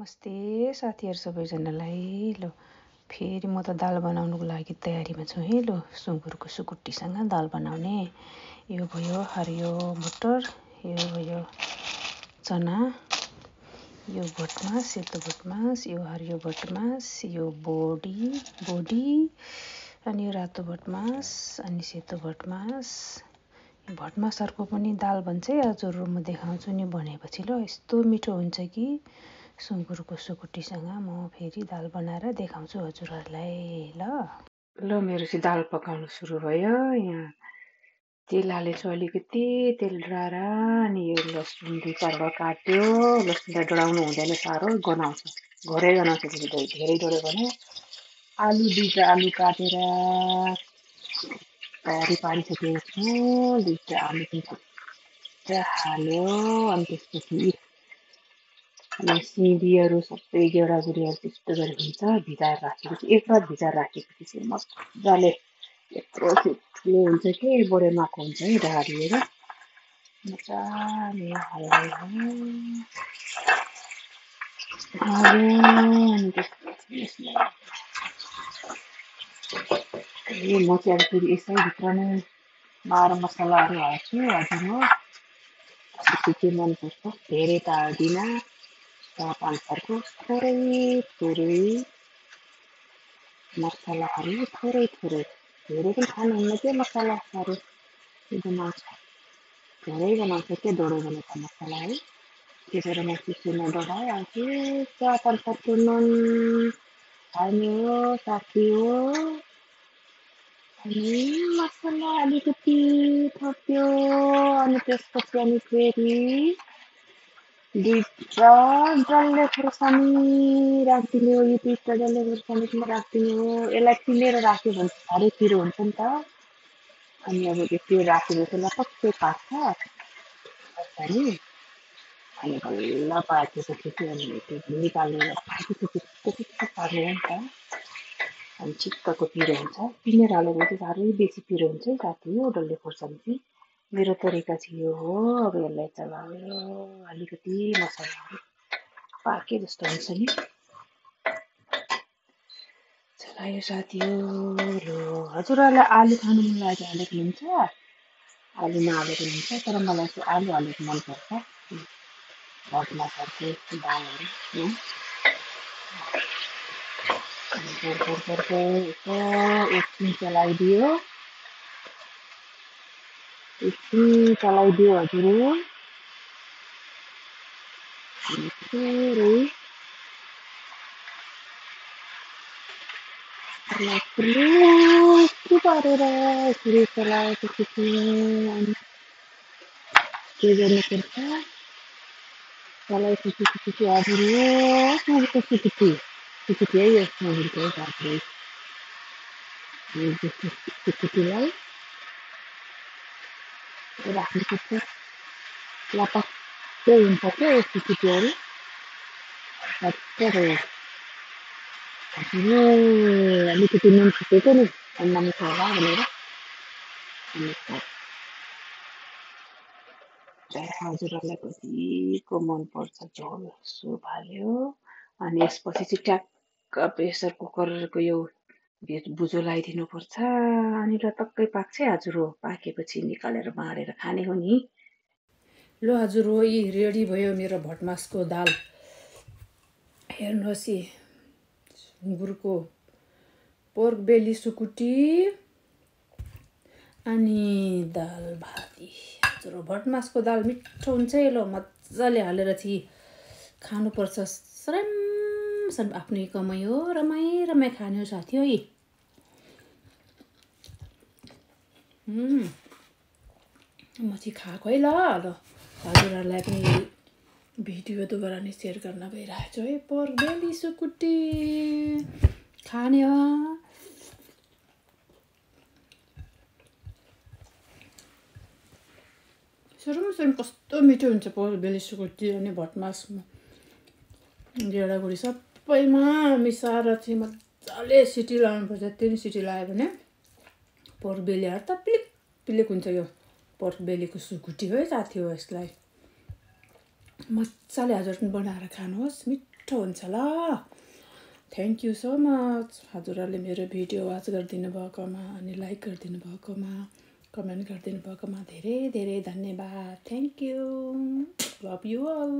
नमस्ते साथीहरु सबैजनालाई। ल फेरि म त दाल बनाउनुको लागि तयारीमा छु है। ल सुँगुरको सुकुटीसँग दाल बनाउने। यो भयो हरियो मटर, यो भयो चना, यो भटमास, सेतो भटमास, यो हरियो भटमास, यो बोडी अनि यो रातो भटमास अनि सेतो भटमास। भटमासहरुको पनि दाल बन्छ है। हजुर म देखाउँछु नि बनेपछि। ल यस्तो मिठो हुन्छ कि सुँगुरको सुकुटीसँग म फेरि दाल बनाएर देखाउँछु हजुरहरूलाई। ल मेरो चाहिँ दाल पकाउनु सुरु भयो। यहाँ तेल हालेछु अलिकति, तेल डढाएर अनि यो लसुन 2-4 काट्यो। लसुनलाई डढाउनु हुँदैन, साह्रो गनाउँछ, घरै गनाउँछ। धेरै डढ्यो भने आलु 2टा आलु काटेर तयारी पारिसकेको छु। 2टा आलु पनि हाल्यो अनि त्यसपछि सिमीहरू सबै गेडागुडीहरू त्यस्तो गरी हुन्छ भिजाएर राखेपछि, एक रात भिजाएर राखेपछि चाहिँ मजाले यत्रो ठुलो हुन्छ कि बडेमाको हुन्छ है। ढाडिएर मजाले हाल्यो अनि त्यसपछि यसलाई म चाहिँ अब फेरि यसैभित्र नै बाह्र मसलाहरू हाल्छु। हजुर हो के मनपर्छ धेरै त हाल्दिनँ, स्वाद अनुसारको थोरै मसलाहरू, थोरै धेरै पनि खानुहुन्न के मसलाहरू बनाउँछ, धेरै बनाउँछ के डढो भने त मसला है। त्यही भएर म चिसोमा डढाइहाल्छु। स्वाद अनुसारको नुन हाल्ने हो साथी हो। अनि मसला अलिकति थप्यो अनि त्यसपछि अनि फेरि 2टा डल्ले खोर्सानी राखिदिने हो। यो 2टा डल्ले खोर्सानी पनि राखिदिने हो। यसलाई पिनेर राख्यो भने साह्रै पिरो हुन्छ नि त। अनि अब त्यो राखेपछि लपक्कै पाक्छ खोर्सानी। अनि बल्ल पाकेपछि चाहिँ अनि त्यो निकालेर पार्ने हो नि त। अनि चिक्कको पिरो हुन्छ। पिनेर हाल्यो भने चाहिँ साह्रै बेसी पिरो हुन्छ है साथी हो डल्ले खोर्सानी चाहिँ। मेरो तरिका चाहिँ यो हो। अब यसलाई चलायो अलिकति मसलाहरू पाके जस्तो हुन्छ नि, चलायो साथी हो। ल हजुरहरूलाई आलु खानु मन लाग्यो हालेको हुन्छ, आलु नहालेको हुन्छ, तर मलाई चाहिँ आलु हालेको मनपर्छ भटमासहरूको दालहरू। एकछिन चलाइदियो हजुर। थोरै पारेर यसरी चलाएपछि अनि के गर्नुपर्छ, चलाएपछि हजुर हो सुँगुरको सुकुटी है। यो सुँगुरको साथै सुकुटीलाई राख्नुपर्छ। लपक्कै हुन्छ क्या यो सुकुटीहरू। अलिकति नुन छुटेको नि अन्नमा होला भनेर। हजुरहरूलाई कतिको मनपर्छ झोल सुप हाल्यो अनि यसपछि चाहिँ ट्याक्क प्रेसर कुकरको यो बुझो लगाइदिनुपर्छ अनि टक्कै पाक्छ हजुर हो। पाकेपछि निकालेर बाँडेर खाने हो नि। ल हजुर हो, यी रेडी भयो मेरो भटमासको दाल। हेर्नुहोस् यी सुँगुरको पोर्क बेली सुकुटी अनि दाल भाती। हजुर भटमासको दाल मिठो हुन्छ है। ल मजाले हालेर चाहिँ खानुपर्छ। सराम आफ्नै कमाइ हो, रमाइ खाने हो साथी हो। म चाहिँ खाएको है। ल हजुरहरूलाई पनि भिडियोद्वारा नै सेयर गर्न गइरहेको छु है। पोर्क बेली सुकुटी खाने हो। सुरुम कस्तो मिठो हुन्छ पोर्क बेली सुकुटी अनि भटमासमा गेडागुडी सबैमा मिसाएर चाहिँ मजाले सिटी लगाउनुपर्छ। त्यति सिटी लगायो भने पोर्क बेलीहरू त पिलिक हुन्छ। यो पोर्क बेलीको सुकुटी हो है साथी हो। यसलाई मजाले हजुर पनि बनाएर खानुहोस्, मिठो मिठो हुन्छ ल। थ्याङ्क यू सो मच हजुरहरूले मेरो भिडियो वाच गरिदिनु भएकोमा अनि लाइक गरिदिनु भएकोमा कमेन्ट गरिदिनु भएकोमा धेरै धेरै धन्यवाद। Thank you, love you all.